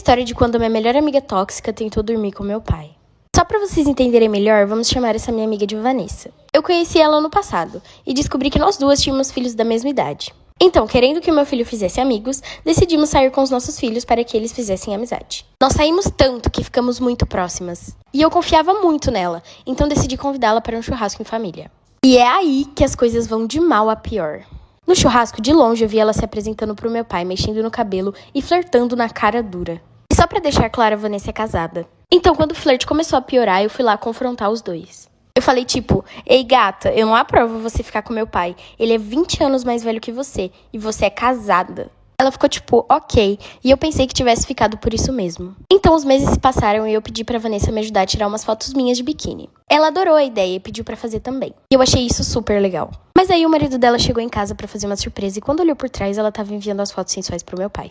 história de quando a minha melhor amiga tóxica tentou dormir com meu pai. Só pra vocês entenderem melhor, vamos chamar essa minha amiga de Vanessa. Eu conheci ela ano passado e descobri que nós duas tínhamos filhos da mesma idade. Então, querendo que o meu filho fizesse amigos, decidimos sair com os nossos filhos para que eles fizessem amizade. Nós saímos tanto que ficamos muito próximas. E eu confiava muito nela, então decidi convidá-la para um churrasco em família. E é aí que as coisas vão de mal a pior. No churrasco, de longe, eu vi ela se apresentando pro meu pai, mexendo no cabelo e flertando na cara dura. E só pra deixar claro, a Vanessa é casada. Então, quando o flerte começou a piorar, eu fui lá confrontar os dois. Eu falei tipo, ei gata, eu não aprovo você ficar com meu pai. Ele é 20 anos mais velho que você e você é casada. Ela ficou tipo, ok, e eu pensei que tivesse ficado por isso mesmo. Então os meses se passaram e eu pedi pra Vanessa me ajudar a tirar umas fotos minhas de biquíni. Ela adorou a ideia e pediu pra fazer também. E eu achei isso super legal. Mas aí o marido dela chegou em casa pra fazer uma surpresa e quando olhou por trás, ela tava enviando as fotos sensuais pro meu pai.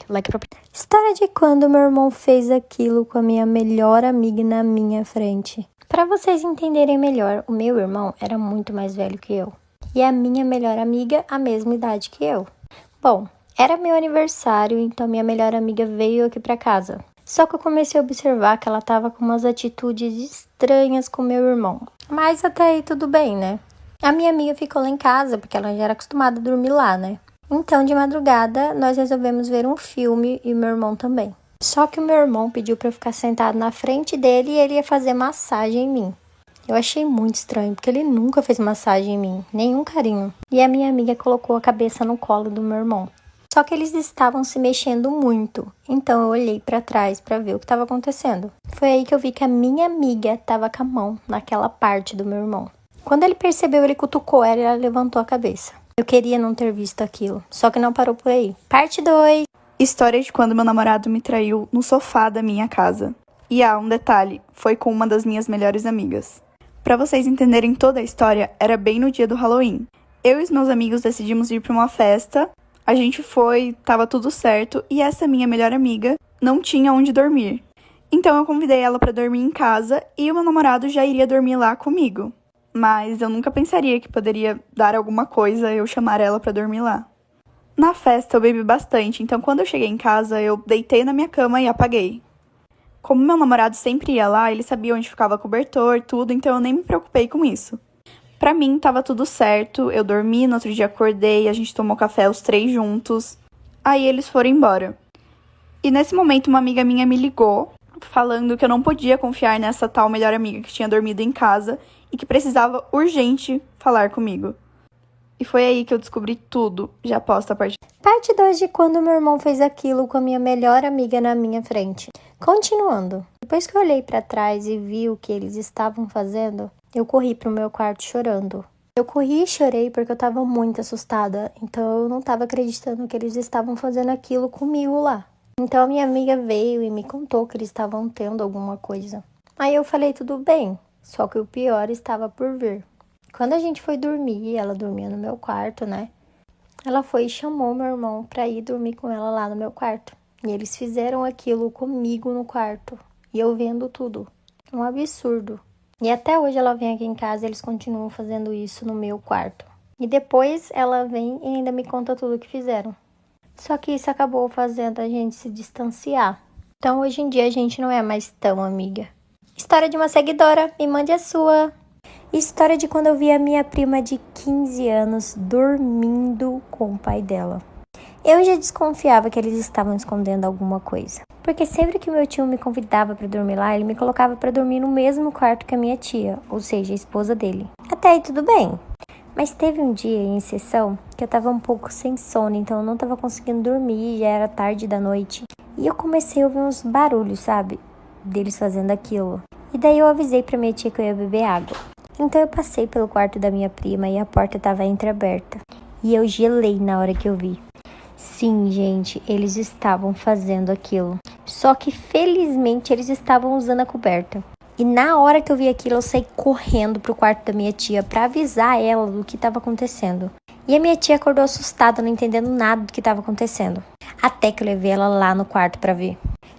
História de quando meu irmão fez aquilo com a minha melhor amiga na minha frente. Pra vocês entenderem melhor, o meu irmão era muito mais velho que eu. E a minha melhor amiga, a mesma idade que eu. Bom, era meu aniversário, então minha melhor amiga veio aqui pra casa. Só que eu comecei a observar que ela tava com umas atitudes estranhas com meu irmão. Mas até aí tudo bem, né? A minha amiga ficou lá em casa, porque ela já era acostumada a dormir lá, né? Então, de madrugada, nós resolvemos ver um filme e meu irmão também. Só que o meu irmão pediu pra eu ficar sentado na frente dele e ele ia fazer massagem em mim. Eu achei muito estranho, porque ele nunca fez massagem em mim, nenhum carinho. E a minha amiga colocou a cabeça no colo do meu irmão. Só que eles estavam se mexendo muito, então eu olhei pra trás pra ver o que estava acontecendo. Foi aí que eu vi que a minha amiga estava com a mão naquela parte do meu irmão. Quando ele percebeu, ele cutucou ela e ela levantou a cabeça. Eu queria não ter visto aquilo, só que não parou por aí. Parte 2. História de quando meu namorado me traiu no sofá da minha casa. E um detalhe, foi com uma das minhas melhores amigas. Pra vocês entenderem toda a história, era bem no dia do Halloween. Eu e os meus amigos decidimos ir pra uma festa. A gente foi, tava tudo certo, e essa minha melhor amiga não tinha onde dormir. Então eu convidei ela pra dormir em casa e o meu namorado já iria dormir lá comigo. Mas eu nunca pensaria que poderia dar alguma coisa eu chamar ela pra dormir lá. Na festa eu bebi bastante, então quando eu cheguei em casa eu deitei na minha cama e apaguei. Como meu namorado sempre ia lá, ele sabia onde ficava cobertor, tudo, então eu nem me preocupei com isso. Pra mim, tava tudo certo, eu dormi, no outro dia acordei, a gente tomou café os 3 juntos. Aí eles foram embora. E nesse momento, uma amiga minha me ligou, falando que eu não podia confiar nessa tal melhor amiga que tinha dormido em casa e que precisava urgente falar comigo. E foi aí que eu descobri tudo, já posto a parte... Parte 2 de quando meu irmão fez aquilo com a minha melhor amiga na minha frente. Continuando. Depois que eu olhei pra trás e vi o que eles estavam fazendo, eu corri pro meu quarto chorando. Eu corri e chorei porque eu tava muito assustada, então eu não tava acreditando que eles estavam fazendo aquilo comigo lá. Então a minha amiga veio e me contou que eles estavam tendo alguma coisa. Aí eu falei, tudo bem, só que o pior estava por vir. Quando a gente foi dormir, ela dormia no meu quarto, né? Ela foi e chamou meu irmão pra ir dormir com ela lá no meu quarto. E eles fizeram aquilo comigo no quarto. E eu vendo tudo. Um absurdo. E até hoje ela vem aqui em casa e eles continuam fazendo isso no meu quarto. E depois ela vem e ainda me conta tudo o que fizeram. Só que isso acabou fazendo a gente se distanciar. Então hoje em dia a gente não é mais tão amiga. História de uma seguidora, me mande a sua. História de quando eu vi a minha prima de 15 anos dormindo com o pai dela. Eu já desconfiava que eles estavam escondendo alguma coisa. Porque sempre que meu tio me convidava para dormir lá, ele me colocava para dormir no mesmo quarto que a minha tia, ou seja, a esposa dele. Até aí tudo bem. Mas teve um dia em sessão que eu tava um pouco sem sono, então eu não tava conseguindo dormir, já era tarde da noite. E eu comecei a ouvir uns barulhos, sabe? Deles fazendo aquilo. E daí eu avisei pra minha tia que eu ia beber água. Então eu passei pelo quarto da minha prima e a porta estava entreaberta. E eu gelei na hora que eu vi. Sim, gente, eles estavam fazendo aquilo. Só que felizmente eles estavam usando a coberta. E na hora que eu vi aquilo, eu saí correndo pro quarto da minha tia pra avisar ela do que estava acontecendo. E a minha tia acordou assustada, não entendendo nada do que estava acontecendo. Até que eu levei ela lá no quarto pra ver.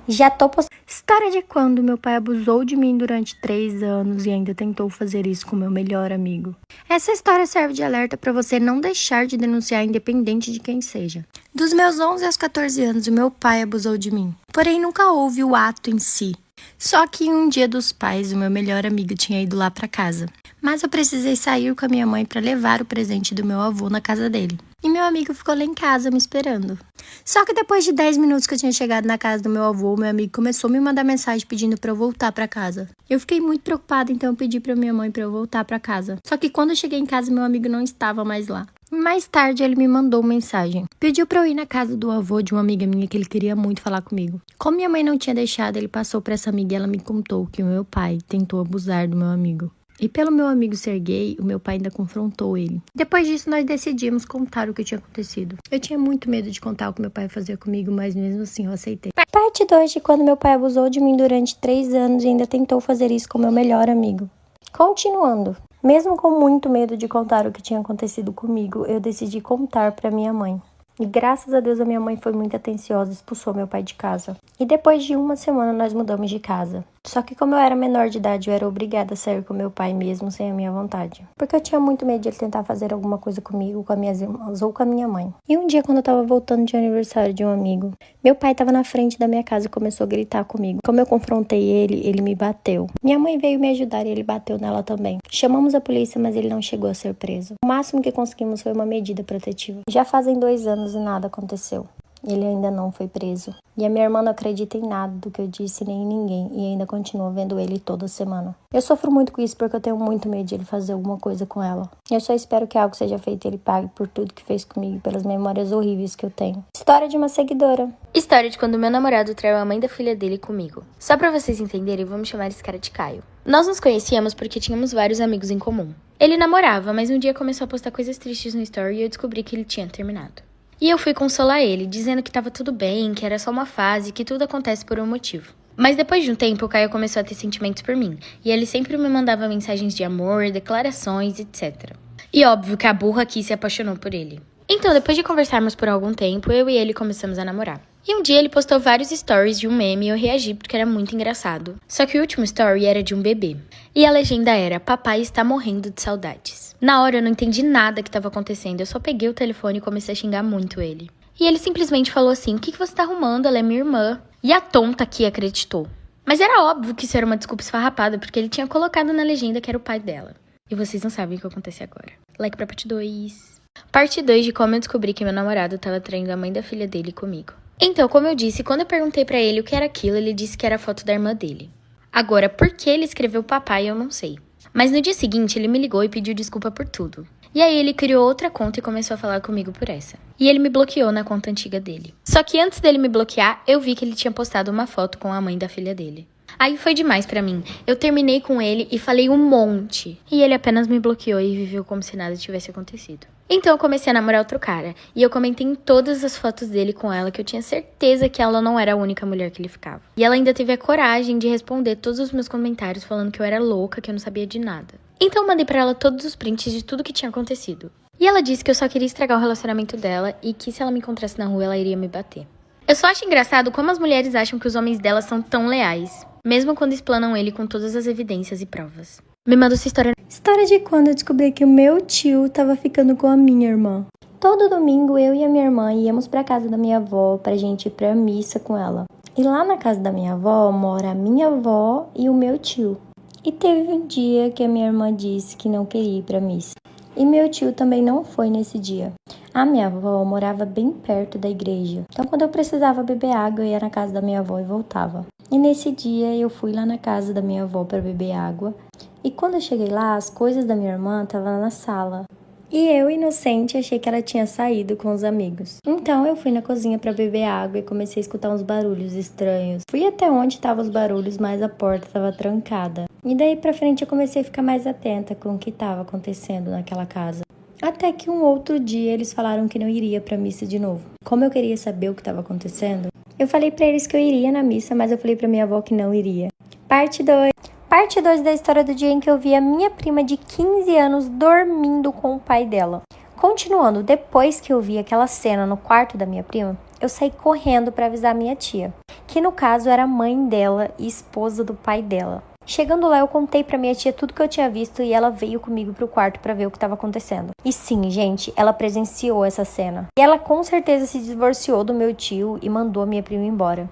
Já tô postando. História de quando meu pai abusou de mim durante 3 anos e ainda tentou fazer isso com meu melhor amigo. Essa história serve de alerta para você não deixar de denunciar independente de quem seja. Dos meus 11 aos 14 anos, o meu pai abusou de mim. Porém, nunca houve o ato em si. Só que em um dia dos pais, o meu melhor amigo tinha ido lá para casa. Mas eu precisei sair com a minha mãe para levar o presente do meu avô na casa dele. E meu amigo ficou lá em casa me esperando. Só que depois de 10 minutos que eu tinha chegado na casa do meu avô, meu amigo começou a me mandar mensagem pedindo para eu voltar para casa. Eu fiquei muito preocupada, então eu pedi para minha mãe para eu voltar para casa. Só que quando eu cheguei em casa, meu amigo não estava mais lá. Mais tarde, ele me mandou uma mensagem. Pediu para eu ir na casa do avô de uma amiga minha que ele queria muito falar comigo. Como minha mãe não tinha deixado, ele passou para essa amiga e ela me contou que o meu pai tentou abusar do meu amigo. E pelo meu amigo ser gay, o meu pai ainda confrontou ele. Depois disso, nós decidimos contar o que tinha acontecido. Eu tinha muito medo de contar o que meu pai fazia comigo, mas mesmo assim eu aceitei. Parte 2 de quando meu pai abusou de mim durante 3 anos e ainda tentou fazer isso com meu melhor amigo. Continuando. Mesmo com muito medo de contar o que tinha acontecido comigo, eu decidi contar para minha mãe. E graças a Deus a minha mãe foi muito atenciosa e expulsou meu pai de casa. E depois de 1 semana nós mudamos de casa. Só que como eu era menor de idade, eu era obrigada a sair com meu pai mesmo sem a minha vontade. Porque eu tinha muito medo de ele tentar fazer alguma coisa comigo, com as minhas irmãs ou com a minha mãe. E um dia quando eu tava voltando de aniversário de um amigo, meu pai tava na frente da minha casa e começou a gritar comigo. Como eu confrontei ele, ele me bateu. Minha mãe veio me ajudar e ele bateu nela também. Chamamos a polícia, mas ele não chegou a ser preso. O máximo que conseguimos foi uma medida protetiva. Já fazem 2 anos e nada aconteceu. Ele ainda não foi preso. E a minha irmã não acredita em nada do que eu disse, nem em ninguém. E ainda continua vendo ele toda semana. Eu sofro muito com isso porque eu tenho muito medo de ele fazer alguma coisa com ela. Eu só espero que algo seja feito e ele pague por tudo que fez comigo, pelas memórias horríveis que eu tenho. História de uma seguidora. História de quando meu namorado traiu a mãe da filha dele comigo. Só pra vocês entenderem, vamos chamar esse cara de Caio. Nós nos conhecíamos porque tínhamos vários amigos em comum. Ele namorava, mas um dia começou a postar coisas tristes no story e eu descobri que ele tinha terminado. E eu fui consolar ele, dizendo que tava tudo bem, que era só uma fase, que tudo acontece por um motivo. Mas depois de um tempo, o Caio começou a ter sentimentos por mim, e ele sempre me mandava mensagens de amor, declarações, etc. E óbvio que a burra aqui se apaixonou por ele. Então, depois de conversarmos por algum tempo, eu e ele começamos a namorar. E um dia ele postou vários stories de um meme e eu reagi porque era muito engraçado. Só que o último story era de um bebê. E a legenda era: papai está morrendo de saudades. Na hora eu não entendi nada que estava acontecendo, eu só peguei o telefone e comecei a xingar muito ele. E ele simplesmente falou assim: o que você tá arrumando? Ela é minha irmã. E a tonta aqui acreditou. Mas era óbvio que isso era uma desculpa esfarrapada, porque ele tinha colocado na legenda que era o pai dela. E vocês não sabem o que acontece agora. Like pra parte 2. Parte 2 de como eu descobri que meu namorado estava traindo a mãe da filha dele comigo. Então, como eu disse, quando eu perguntei pra ele o que era aquilo, ele disse que era a foto da irmã dele. Agora, por que ele escreveu papai, eu não sei. Mas no dia seguinte, ele me ligou e pediu desculpa por tudo. E aí ele criou outra conta e começou a falar comigo por essa. E ele me bloqueou na conta antiga dele. Só que antes dele me bloquear, eu vi que ele tinha postado uma foto com a mãe da filha dele. Aí foi demais pra mim. Eu terminei com ele e falei um monte. E ele apenas me bloqueou e viveu como se nada tivesse acontecido. Então eu comecei a namorar outro cara. E eu comentei em todas as fotos dele com ela que eu tinha certeza que ela não era a única mulher que ele ficava. E ela ainda teve a coragem de responder todos os meus comentários falando que eu era louca, que eu não sabia de nada. Então eu mandei pra ela todos os prints de tudo que tinha acontecido. E ela disse que eu só queria estragar o relacionamento dela e que se ela me encontrasse na rua ela iria me bater. Eu só acho engraçado como as mulheres acham que os homens delas são tão leais, mesmo quando explanam ele com todas as evidências e provas. Me manda essa história. História de quando eu descobri que o meu tio tava ficando com a minha irmã. Todo domingo eu e a minha irmã íamos pra casa da minha avó pra gente ir pra missa com ela. E lá na casa da minha avó mora a minha avó e o meu tio. E teve um dia que a minha irmã disse que não queria ir pra missa. E meu tio também não foi nesse dia. A minha avó morava bem perto da igreja. Então quando eu precisava beber água, eu ia na casa da minha avó e voltava. E nesse dia eu fui lá na casa da minha avó para beber água. E quando eu cheguei lá, as coisas da minha irmã estavam na sala. E eu, inocente, achei que ela tinha saído com os amigos. Então eu fui na cozinha para beber água e comecei a escutar uns barulhos estranhos. Fui até onde estavam os barulhos, mas a porta estava trancada. E daí pra frente eu comecei a ficar mais atenta com o que estava acontecendo naquela casa. Até que um outro dia eles falaram que não iria pra missa de novo. Como eu queria saber o que estava acontecendo, eu falei pra eles que eu iria na missa, mas eu falei pra minha avó que não iria. Parte 2. Parte 2 da história do dia em que eu vi a minha prima de 15 anos dormindo com o pai dela. Continuando, depois que eu vi aquela cena no quarto da minha prima, eu saí correndo para avisar a minha tia, que no caso era a mãe dela e esposa do pai dela. Chegando lá, eu contei pra minha tia tudo que eu tinha visto e ela veio comigo pro quarto pra ver o que estava acontecendo. E sim, gente, ela presenciou essa cena. E ela com certeza se divorciou do meu tio e mandou a minha prima embora.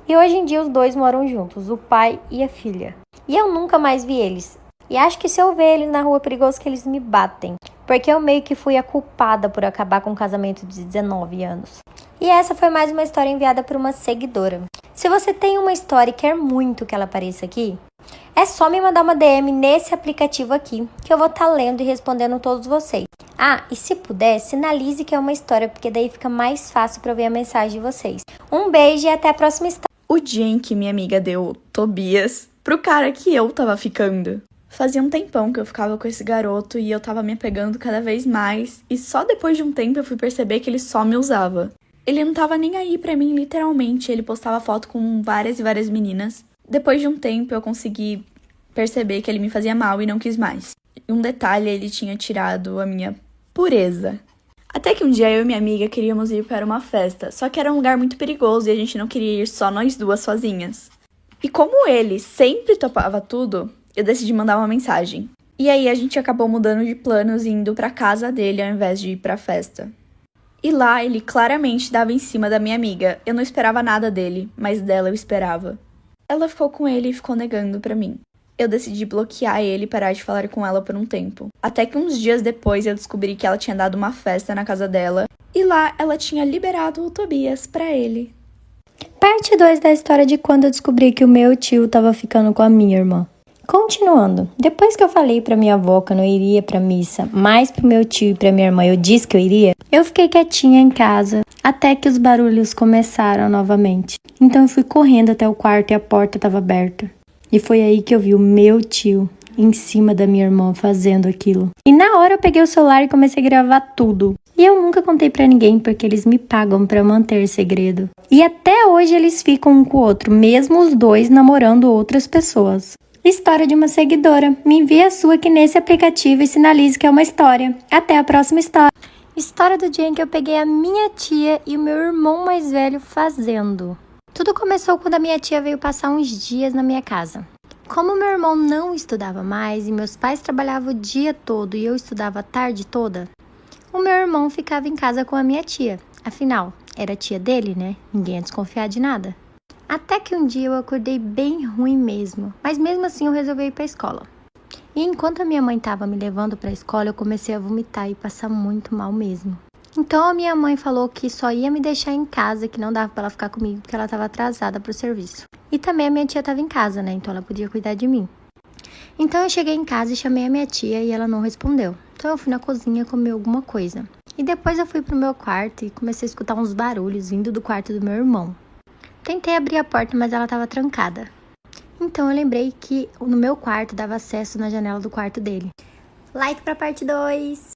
E hoje em dia os dois moram juntos, o pai e a filha. E eu nunca mais vi eles. E acho que se eu ver eles na rua é perigoso que eles me batem. Porque eu meio que fui a culpada por acabar com um casamento de 19 anos. E essa foi mais uma história enviada por uma seguidora. Se você tem uma história e quer muito que ela apareça aqui, é só me mandar uma DM nesse aplicativo aqui, que eu vou estar lendo e respondendo todos vocês. Ah, e se puder, sinalize que é uma história, porque daí fica mais fácil para eu ver a mensagem de vocês. Um beijo e até a próxima história. O dia em que minha amiga deu Tobias pro cara que eu tava ficando. Fazia um tempão que eu ficava com esse garoto e eu tava me apegando cada vez mais, e só depois de um tempo eu fui perceber que ele só me usava. Ele não tava nem aí pra mim, literalmente, ele postava foto com várias e várias meninas. Depois de um tempo eu consegui perceber que ele me fazia mal e não quis mais. E um detalhe, ele tinha tirado a minha pureza. Até que um dia eu e minha amiga queríamos ir para uma festa, só que era um lugar muito perigoso e a gente não queria ir só nós duas sozinhas. E como ele sempre topava tudo, eu decidi mandar uma mensagem. E aí a gente acabou mudando de planos e indo pra casa dele ao invés de ir pra festa. E lá ele claramente dava em cima da minha amiga. Eu não esperava nada dele, mas dela eu esperava. Ela ficou com ele e ficou negando pra mim. Eu decidi bloquear ele e parar de falar com ela por um tempo. Até que uns dias depois eu descobri que ela tinha dado uma festa na casa dela. E lá ela tinha liberado o Tobias pra ele. Parte 2 da história de quando eu descobri que o meu tio tava ficando com a minha irmã. Continuando, depois que eu falei pra minha avó que eu não iria pra missa, mas pro meu tio e pra minha irmã eu disse que eu iria, eu fiquei quietinha em casa até que os barulhos começaram novamente. Então eu fui correndo até o quarto e a porta estava aberta. E foi aí que eu vi o meu tio em cima da minha irmã fazendo aquilo. E na hora eu peguei o celular e comecei a gravar tudo. E eu nunca contei pra ninguém porque eles me pagam pra manter segredo. E até hoje eles ficam um com o outro, mesmo os dois namorando outras pessoas. História de uma seguidora. Me envie a sua aqui nesse aplicativo e sinalize que é uma história. Até a próxima história. História do dia em que eu peguei a minha tia e o meu irmão mais velho fazendo. Tudo começou quando a minha tia veio passar uns dias na minha casa. Como meu irmão não estudava mais e meus pais trabalhavam o dia todo e eu estudava a tarde toda, o meu irmão ficava em casa com a minha tia. Afinal, era tia dele, né? Ninguém ia desconfiar de nada. Até que um dia eu acordei bem ruim mesmo, mas mesmo assim eu resolvi ir para a escola. E enquanto a minha mãe estava me levando para a escola, eu comecei a vomitar e passar muito mal mesmo. Então a minha mãe falou que só ia me deixar em casa, que não dava para ela ficar comigo porque ela estava atrasada para o serviço. E também a minha tia estava em casa, né? Então ela podia cuidar de mim. Então eu cheguei em casa e chamei a minha tia e ela não respondeu. Então eu fui na cozinha comer alguma coisa. E depois eu fui pro meu quarto e comecei a escutar uns barulhos vindo do quarto do meu irmão. Tentei abrir a porta, mas ela estava trancada. Então eu lembrei que no meu quarto dava acesso na janela do quarto dele. Like pra parte 2!